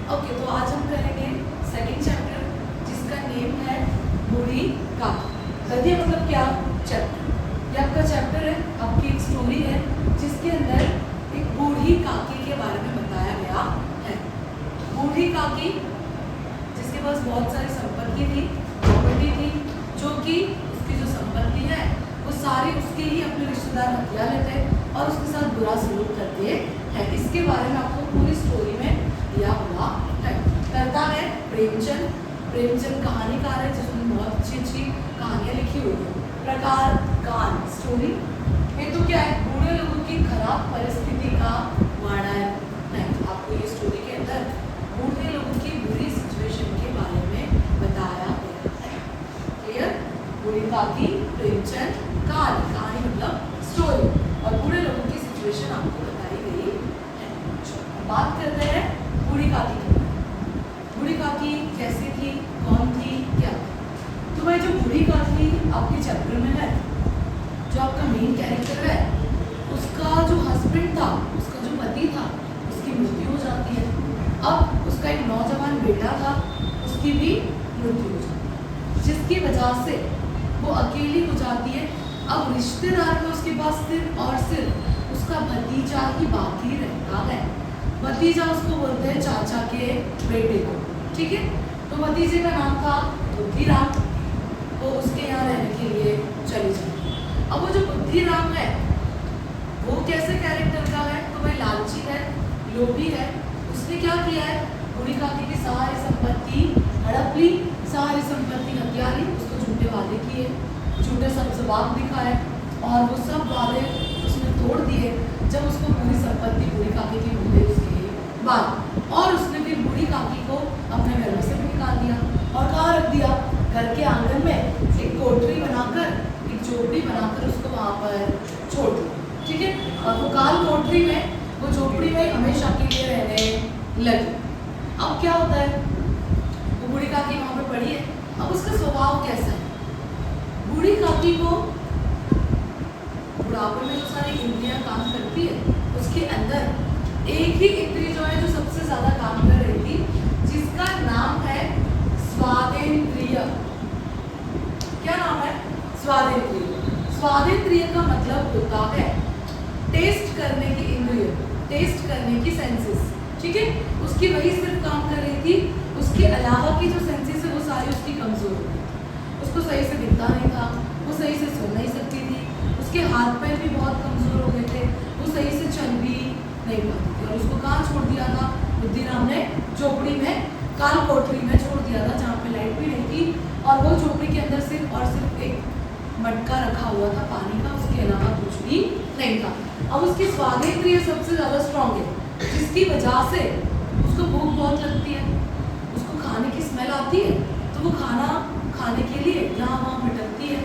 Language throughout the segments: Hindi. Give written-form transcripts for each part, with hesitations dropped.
ओके, तो आज हम करेंगे सेकंड चैप्टर जिसका नेम है बूढ़ी काकी। गद्य मतलब क्या? चैप्टर। ये आपका चैप्टर है, आपकी एक स्टोरी है जिसके अंदर एक बूढ़ी काकी के बारे में बताया गया है। बूढ़ी काकी जिसके पास बहुत सारी संपत्ति थी, प्रॉपर्टी थी, जो कि उसकी जो संपत्ति है वो सारी उसके ही अपने रिश्तेदार हथिया लेते और उसके साथ बुरा सलूक करते हैं। इसके बारे में आपको पूरी स्टोरी में दिया हुआ है। करता है प्रेमचंद। प्रेमचंद कहानीकार है जिसने बहुत अच्छी अच्छी कहानियाँ लिखी हुई है। प्रकार कान स्टोरी ये तो क्या है? बूढ़े लोगों की खराब परिस्थिति का वर्णन है। आपको ये स्टोरी के अंदर बूढ़े लोगों की बुरी सिचुएशन के बारे में बताया गया है। क्लियर? बूढ़ी काकी, प्रेमचंद, कान, कहानी मतलब स्टोरी, और बूढ़े लोगों की सिचुएशन आपको बताई गई है। बात करते हैं बूढ़ी काकी की। बूढ़ी काकी कैसी थी, कौन थी, क्या? तो भाई जो बूढ़ी काकी आपके चैप्टर में है, जो आपका मेन कैरेक्टर है, उसका जो हस्बैंड था, उसका जो पति था, उसकी मृत्यु हो जाती है। अब उसका एक नौजवान बेटा था, उसकी भी मृत्यु हो जाती है, जिसकी वजह से वो अकेली हो जाती है। अब रिश्तेदार में उसके पास सिर्फ और सिर्फ उसका भतीजा ही बाकी रहता है। भतीजा उसको बोलते हैं चाचा के बेटे को, ठीक है? तो भतीजे का नाम था बुद्धिराम। वो उसके यहाँ रहने के लिए चली जाती है। अब वो जो बुद्धिराम है वो कैसे कैरेक्टर का है? तो वह लालची है, लोभी है। उसने क्या किया है? बूढ़ी काकी की सारी संपत्ति हड़प ली, सारी संपत्ति हथिया ली, उसको झूठे वादे किए, झूठे सब जवाब दिखाए, और वो सब वादे उसने तोड़ दिए जब उसको पूरी संपत्ति बूढ़ी काकी की मिल गई उसके बाद। और उसने फिर बूढ़ी काकी को अपने घर में से भी निकाल दिया और कहाँ रख दिया? घर के आंगन में एक कोठरी बनाकर, एक झोपड़ी बनाकर उसको वहाँ पर छोड़ दिया, ठीक है? और वो काल कोठरी में, वो झोपड़ी में हमेशा के लिए रहने लगी। अब क्या होता है? वो बूढ़ी काकी वहाँ पर पड़ी है। अब उसका स्वभाव कैसा है? बूढ़ी काकी को बुढ़ापे में जो सारी इंद्रियां काम करती है, उसके अंदर एक ही इंद्रिय जो है जो सबसे ज्यादा काम कर रही थी, जिसका नाम है स्वादेंद्रिय। क्या नाम है? स्वादेंद्रिय। स्वादेंद्रिय का मतलब होता है टेस्ट करने की इंद्रिय, टेस्ट करने की सेंसेस, ठीक है? उसकी वही सिर्फ काम कर रही थी। उसके अलावा की जो सेंसेस है वो सारी उसकी कमजोर हो गई। उसको सही से दिखता नहीं था, वो सही से सुन नहीं सकती थी, उसके हाथ पैर भी बहुत कमजोर हो गए थे, वो सही से चल भी नहीं पाती थी। और उसको कहाँ छोड़ दिया था? बुद्धिराम ने झोपड़ी में, काल कोठरी में छोड़ दिया था, जहाँ पे लाइट भी नहीं थी, और वो झोपड़ी के अंदर सिर्फ और सिर्फ एक मटका रखा हुआ था पानी का, उसके अलावा कुछ भी नहीं था। अब उसकी स्वादेंद्रिय सबसे ज्यादा स्ट्रांग है, जिसकी वजह से उसको भूख बहुत लगती है, उसको खाने की स्मेल आती है, तो वो खाना खाने के लिए यहाँ वहाँ भटकती है,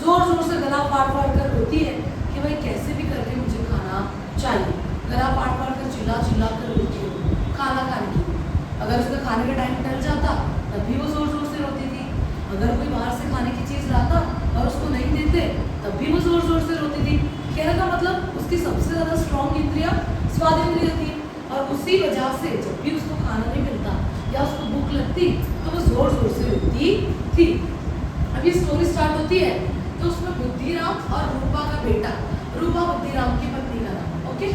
जोर जोर से गला फाड़ फाड़ कर रोती है कि भाई कैसे भी करके मुझे खाना चाहिए। गला फाड़ फाड़ कर चिल्ला चिल्ला कर रोती है खाना खाने के लिए। अगर उसका खाने का टाइम टल जाता तब भी वो जोर जोर से रोती थी। अगर कोई बाहर से खाने की चीज़ लाता और उसको नहीं देते तब भी वो जोर जोर से रोती थी। कहने का मतलब उसकी सबसे ज़्यादा स्ट्रॉन्ग इंद्रिया स्वादेंद्रिय थी, और उसी वजह से जब भी उसको खाना नहीं मिलता या उसको भूख लगती तो वो जोर जोर से रोती थी। अब ये स्टोरी स्टार्ट होती है तो उसमें बुद्धिराम और रूपा का बेटा, रूपा बुद्धिराम की पत्नी का नाम, ओके?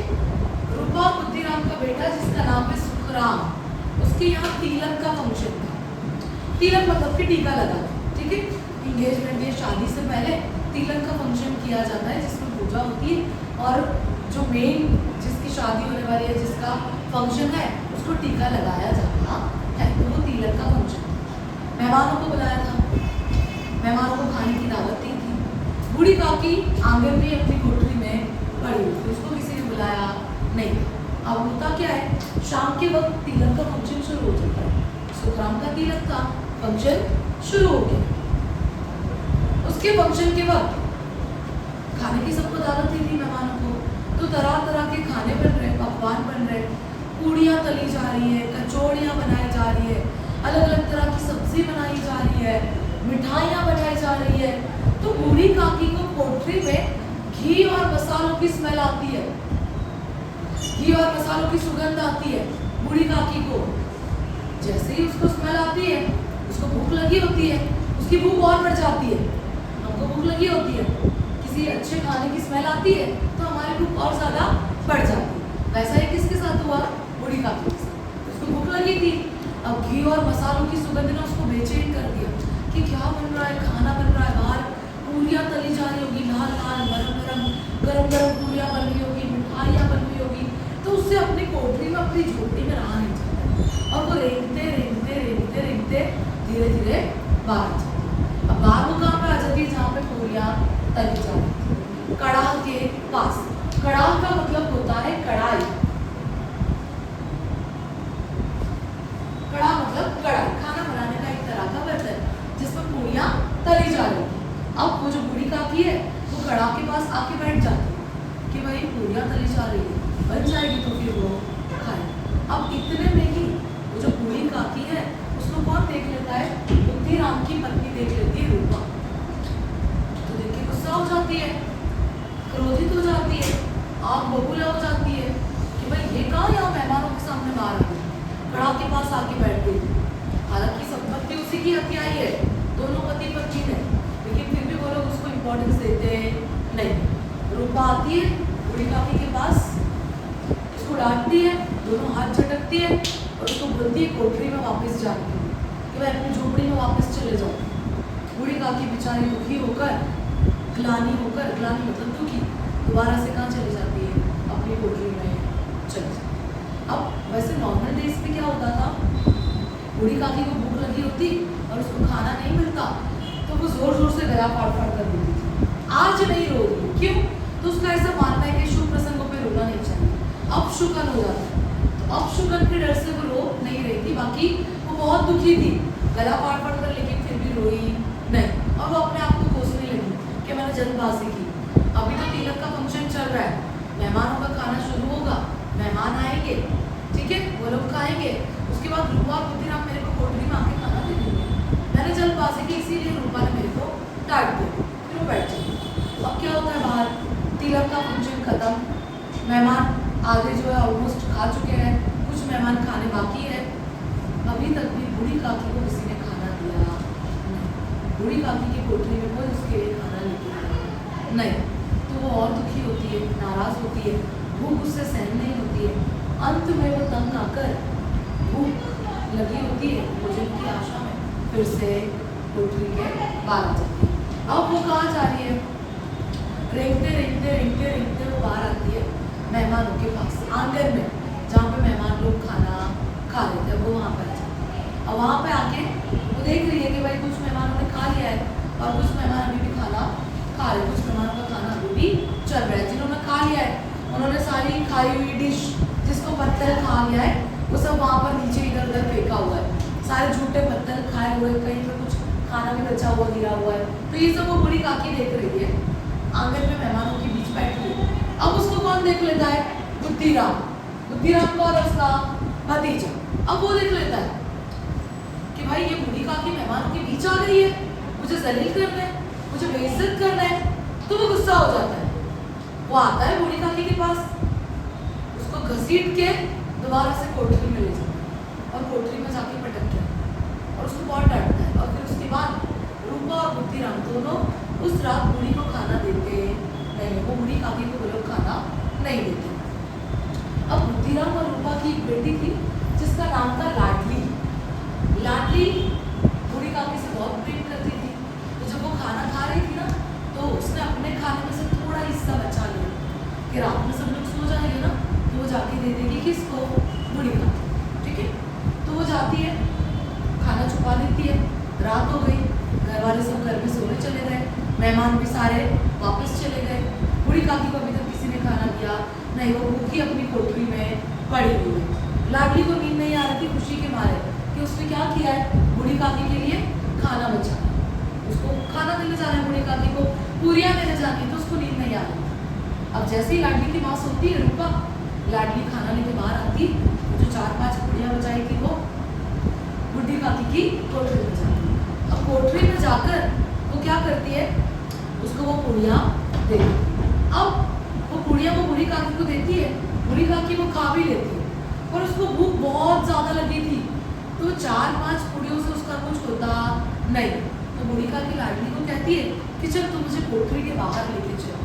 रूपा बुद्धिराम का बेटा जिसका नाम है सुखराम, उसके यहाँ तिलक का फंक्शन था। तिलक मतलब कि टीका लगा, ठीक है? इंगेजमेंट या शादी से पहले तिलक का फंक्शन किया जाता है, जिसमें पूजा होती है, और जो मेन जिसकी शादी होने वाली है, जिसका फंक्शन है, उसको टीका लगाया जाता है, तो वो तिलक का फंक्शन। मेहमानों को बुलाया था, मेहमानों को खाने की दावत दी थी। बूढ़ी काकी आंगन में अपनी कोठरी में पड़ी हुई थी, उसको किसी ने बुलाया नहीं। अब होता क्या है? शाम के वक्त तिलक का फंक्शन शुरू हो जाता है। सुखराम का तिलक का फंक्शन शुरू हो गया। उसके फंक्शन के वक्त खाने की सबको दावत दी थी मेहमानों को, तो तरह तरह के खाने बन रहे, पकवान बन रहे, पूड़ियाँ तली जा रही है, कचौड़ियाँ बनाई जा रही है, अलग अलग तरह की सब्जी बनाई जा रही है, मिठाइयाँ बनाई जा रही है। तो बूढ़ी काकी को कोठरी में घी और मसालों की स्मेल आती है, घी और मसालों की सुगंध आती है बूढ़ी काकी को। जैसे ही उसको स्मेल आती है, उसको भूख लगी होती है, उसकी भूख और बढ़ जाती है। हमको भूख लगी होती है, किसी अच्छे खाने की स्मेल आती है तो हमारी भूख और ज़्यादा बढ़ जाती है। वैसा ही किसके साथ हुआ? बूढ़ी काकी के साथ। उसको भूख लगी थी, अब घी और मसालों की सुगंध ने उसको बेचैन कर दिया कि क्या बन रहा है, खाना बन रहा है, बाहर पूरियाँ तली जा रही होगी, लाल लाल गरम गरम पूरियाँ बन रही होगी, मिठाइयाँ बन रही होगी, तो उससे अपनी कोठरी में, अपनी झोपड़ी में रहा नहीं जाता और वो रेंगते रेंगते रेंगते रेंगते धीरे धीरे बाहर आ जाती। अब बाहर वो कहाँ पे आ जाती है? जहाँ पे पूरियाँ तली जा रही थी, कड़ाह के पास। कड़ाह का मतलब होता है कढ़ाई। कड़ाह मतलब कढ़ाई, खाना बनाने का एक तरह का बर्तन जिसमें पूरियाँ तली जा रही थी। अब वो जो बूढ़ी काकी है वो कड़ाह के पास आके बैठ जाती है कि भाई पूरियाँ तली जा रही है, बन जाएगी तो फिर वो खाए। अब इतने में ही वो जो बूढ़ी काकी है उसको कौन देख लेता है? बुद्धिराम की पत्नी देख लेती है, रूपा। तो देख के गुस्सा हो जाती है, क्रोधित हो जाती है, आग बबूला हो जाती है कि भाई ये कहाँ यहाँ मेहमानों के सामने बाहर आ गई, कड़ाह के पास आके बैठ गई। हालांकि संपत्ति उसी की हत्याई है, दोनों पति पत्नी ने, लेकिन फिर भी वो लोग उसको इम्पोर्टेंस देते नहीं। रूपा आती है बूढ़ी काकी के पास, उसको डांटती है, दोनों हाथ झटकती है और उसको बोलती है कोठरी में वापस जाने के लिए कि मैं अपनी झोपड़ी में वापस चले जाऊँ। बूढ़ी काकी बेचारी दुखी होकर, ग्लानि मतलब दुखी, दोबारा से कहाँ चली जाती है? अपनी कोठरी में चली जाती है। अब वैसे नॉर्मल डेज पे क्या होता था? बूढ़ी काकी को भूख लगी होती और उसको खाना नहीं मिलता तो वो जोर जोर से गला फाड़ फाड़ कर देती थी। आज नहीं रो रही, क्यों? तो उसका ऐसा मानना है कि शुभ प्रसंगों पे रोना नहीं चाहिए, अपशुकन हो जाता है। तो अपशुकन के डर से वो रो नहीं रही थी, बाकी वो बहुत दुखी थी, गला फाड़ फाड़ कर, लेकिन फिर भी रोई नहीं। और वो अपने आप को कोसने लगी कि मैंने जल्दबाजी की, अभी तो तिलक का फंक्शन चल रहा है, मेहमानों का खाना शुरू होगा, मेहमान आएंगे, ठीक है, वो लोग खाएंगे, उसके बाद रूपा और बुद्धिराम मेरे को कोठरी में आके खाना दे देंगे। मैंने जल्दबाजी की, इसीलिए रूपा ने मेरे को डांट दिया, फिर वो बैठ जाए। अब क्या होता है? बाहर तिलक का फंक्शन खत्म, मेहमान आधे जो है ऑलमोस्ट खा चुके हैं, कुछ मेहमान खाने बाकी है। अभी तक भी बूढ़ी काकी को किसी ने खाना दिया नहीं। बूढ़ी काकी की कोठरी में कोई उसके लिए खाना लेके आया नहीं। तो वो और दुखी होती है, नाराज होती है, भूख उससे सहन नहीं होती है। अंत में वो तंग आकर, भूख लगी होती है, भोजन की आशा में फिर से कोठरी के बाहर आ जाती है। अब वो कहाँ जा रही है? रेंगते रेंगते रेंगते रेंगते वो बाहर आती है मेहमानों के पास, आंगन में, जहाँ पे मेहमान लोग खाना खा रहे थे। वो वहाँ पर आ जाती है और वहाँ पे आके वो देख रही है कि भाई कुछ मेहमानों ने खा लिया है और कुछ मेहमान अभी भी खाना खा रहे हैं, कुछ मेहमानों का खाना अभी भी चल रहा है। जिन्होंने खा लिया है उन्होंने सारी खाई हुई डिश, जिसको पत्थर खा लिया है, वो सब वहाँ पर नीचे इधर उधर फेंका हुआ है, सारे झूठे पत्थर खाए हुए, कहीं पे कुछ खाना भी बचा हुआ गिरा हुआ है। तो ये सब वो बूढ़ी काकी देख रही है, आंगन में मेहमानों के बीच बैठी है। अब उसको कौन देख लेता है? बुद्धिराम। बुद्धिराम कौन? उसका भतीजा। अब वो देख लेता है कि भाई ये बूढ़ी काकी मेहमानों के बीच आ गई है, मुझे जलील करना है, मुझे बेइज्जत करना है। तो वो गुस्सा हो जाता है, वो आता है बूढ़ी काकी के पास, उसको घसीट के दोबारा से कोठरी में ले जाता है और कोठरी में जाके पटकता है और उसको बहुत डांटता है। और फिर उसके बाद रूपा और बुद्धिराम दोनों उस रात बूढ़ी को खाना देते नहीं, वो बूढ़ी काकी को वो लोग खाना नहीं देते। अब बुद्धिराम और रूपा की एक बेटी थी जिसका नाम था लाडली। लाडली बूढ़ी काकी से बहुत प्रेम करती थी, तो जब वो खाना खा रही थी ना, तो उसने अपने खाने में से थोड़ा हिस्सा बचा लिया कि रात में सब लोग सो जाएंगे ना, तो वो जाके दे देगी किसको? बूढ़ी काकी, ठीक है। तो वो जाती है, खाना छुपा देती है। रात हो गई, घर वाले सब घर में सोने चले गए, मेहमान भी सारे वापस चले गए। बूढ़ी काकी को अभी तक किसी ने खाना दिया नहीं, वो भूखी अपनी कोठरी में पड़ी हुई है। लाडली को नींद नहीं आ रही थी खुशी के मारे कि उसने क्या किया है, बूढ़ी काकी के लिए खाना बचा, उसको खाना देने जाना है, बूढ़ी काकी को पूरियाँ देने जानी है, तो उसको नींद नहीं आ रही। अब जैसे ही लाडली की माँ सोती है रूपा, लाडली खाना लेके बाहर आती, जो 4-5 पूरियाँ बचाई थी वो बूढ़ी काकी की कोठरी में जाती है। अब कोठरी में जाकर वो क्या करती है, उसको वो पूरियाँ देती है। अब वो पूरियाँ वो बूढ़ी काकी को देती है, बूढ़ी काकी वो खा भी लेती है, पर उसको भूख बहुत ज़्यादा लगी थी, तो वो 4-5 पुड़ियों से उसका कुछ होता नहीं। तो बूढ़ी काकी लाडली को कहती है कि चल तू मुझे कोठरी के बाहर लेके चल।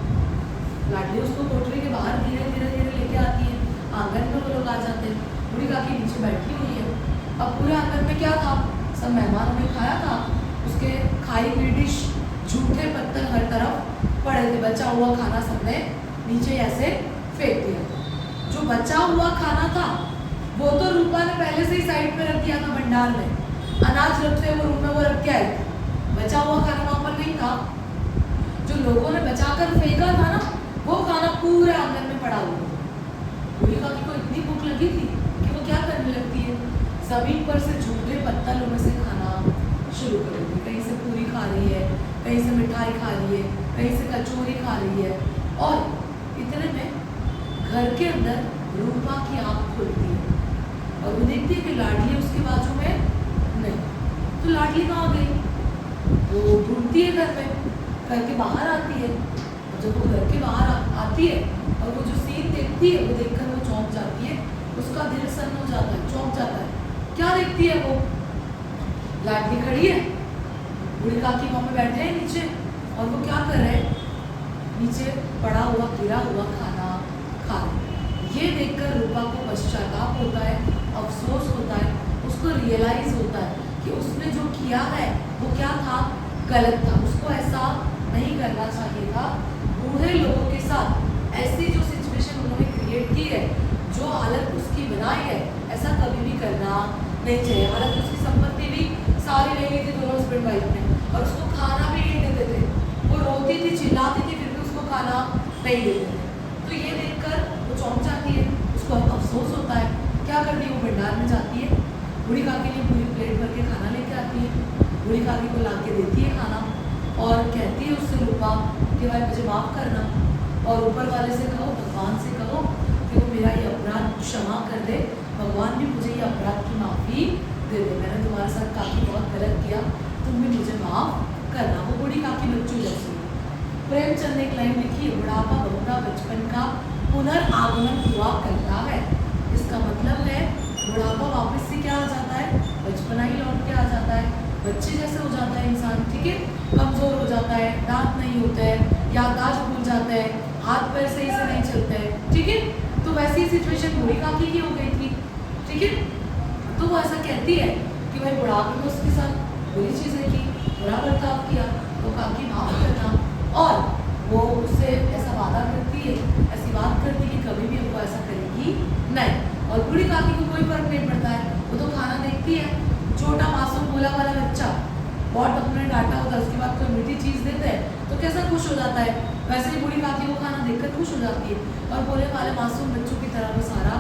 लाडली उसको कोठरी के बाहर धीरे धीरे धीरे लेके आती है। आंगन में वो लोग आ जाते हैं। बूढ़ी काकी नीचे बैठी हुई है। अब पूरे आंगन में क्या था, सब मेहमानों ने खाया था, उसके खाई हुई डिश, झूठे पत्तल हर तरफ पड़े थे, बचा हुआ खाना सबने नीचे ऐसे फेंक दिया। जो बचा हुआ खाना था वो तो रूपा ने पहले से ही साइड पे रख दिया था भंडार में। अनाज रखते हुए रूम में वो रख के आई थी, बचा हुआ खाना वहां पर नहीं था। जो लोगों ने बचाकर फेंका था ना, वो खाना पूरे आंगन में पड़ा हुआ। बूढ़ी काकी को इतनी भूख लगी थी कि वो क्या करने लगती है, जमीन पर से झूठे पत्तलों में से खाना शुरू कर देती है। कहीं से पूरी खा रही है, कहीं से मिठाई खा रही है, कहीं से कचौरी खा रही है। और इतने में घर के अंदर रूपा की आंख खुलती है और वो देखती है कि लाडली उसके बाजू में नहीं। तो लाडली कहाँ गई, वो ढूंढती है घर में, घर के बाहर आती है। और जब वो घर के बाहर आती है और वो जो सीन देखती है वो देखकर वो चौंक जाती है, उसका दिल सन्न हो जाता है, चौंक जाता है। क्या देखती है वो, लाडली खड़ी है, बूढ़ी काकी वहां पे बैठे हैं नीचे और वो क्या कर रहे हैं, नीचे पड़ा हुआ गिरा हुआ खाना खा रहे हैं। ये देखकर रूपा को पश्चाताप होता है, अफसोस होता है, उसको रियलाइज होता है कि उसने जो किया है वो क्या था, गलत था। उसको ऐसा नहीं करना चाहिए था। बूढ़े लोगों के साथ ऐसी जो सिचुएशन उन्होंने क्रिएट की है, जो हालत उसकी बनाई है, ऐसा कभी भी करना नहीं चाहिए। हालांकि उसकी संपत्ति भी सारी ले ली थी दोनों हस्बैंड वाइफ ने, और उसको खाना भी नहीं देते थे। वो रोती थी, चिल्लाती थी, फिर भी उसको खाना नहीं देते थे। तो ये देखकर वो चौंक जाती है, उसको अफसोस होता है। क्या करती है, वो भंडार में जाती है, बूढ़ी काकी ने पूरी प्लेट भर के खाना लेके आती है, बूढ़ी काकी को ला के देती है खाना और कहती है उससे रूपा कि भाई मुझे माफ़ करना, और ऊपर वाले से कहो, भगवान से कहो कि वो मेरा ये अपराध क्षमा कर दे, भगवान भी मुझे ये अपराध की माफ़ी दे दे। मैंने तुम्हारे साथ काफ़ी बहुत गलत किया, तुम भी मुझे माफ़ करना। वो बूढ़ी काकी बच्चों जैसी। प्रेमचंद ने एक लाइन लिखी है, बुढ़ापा बहुधा बचपन का पुनर्आगमन हुआ करता है। इसका मतलब है बुढ़ापा वापस से क्या आ जाता है, बचपना ही लौट के आ जाता है, बच्चे जैसे हो जाता है इंसान, ठीक है, कमज़ोर हो जाता है, दांत नहीं होते हैं, याददाश्त भूल जाता है, हाथ पैर सही से नहीं चलते हैं, ठीक है। तो वैसी सिचुएशन बूढ़ी काकी की हो गई थी, ठीक है। तो वो ऐसा कहती है कि भाई बुढ़ापे में उसके साथ बुरी चीज़ें की, बुरा बर्ताव किया, तो काकी माफ़ करना। और वो उससे ऐसा वादा करती है, ऐसी बात करती है कि कभी भी हमको ऐसा करेगी नहीं। और बूढ़ी काकी को कोई फर्क नहीं पड़ता है, वो तो खाना देखती है। छोटा मासूम भोला वाला बच्चा, बहुत अपने डांटा होता है, उसके बाद कोई मीठी चीज़ देते हैं तो कैसा खुश हो जाता है, वैसे ही बूढ़ी काकी को खाना देखकर खुश हो जाती है। और भोले वाले मासूम बच्चों की तरह वो सारा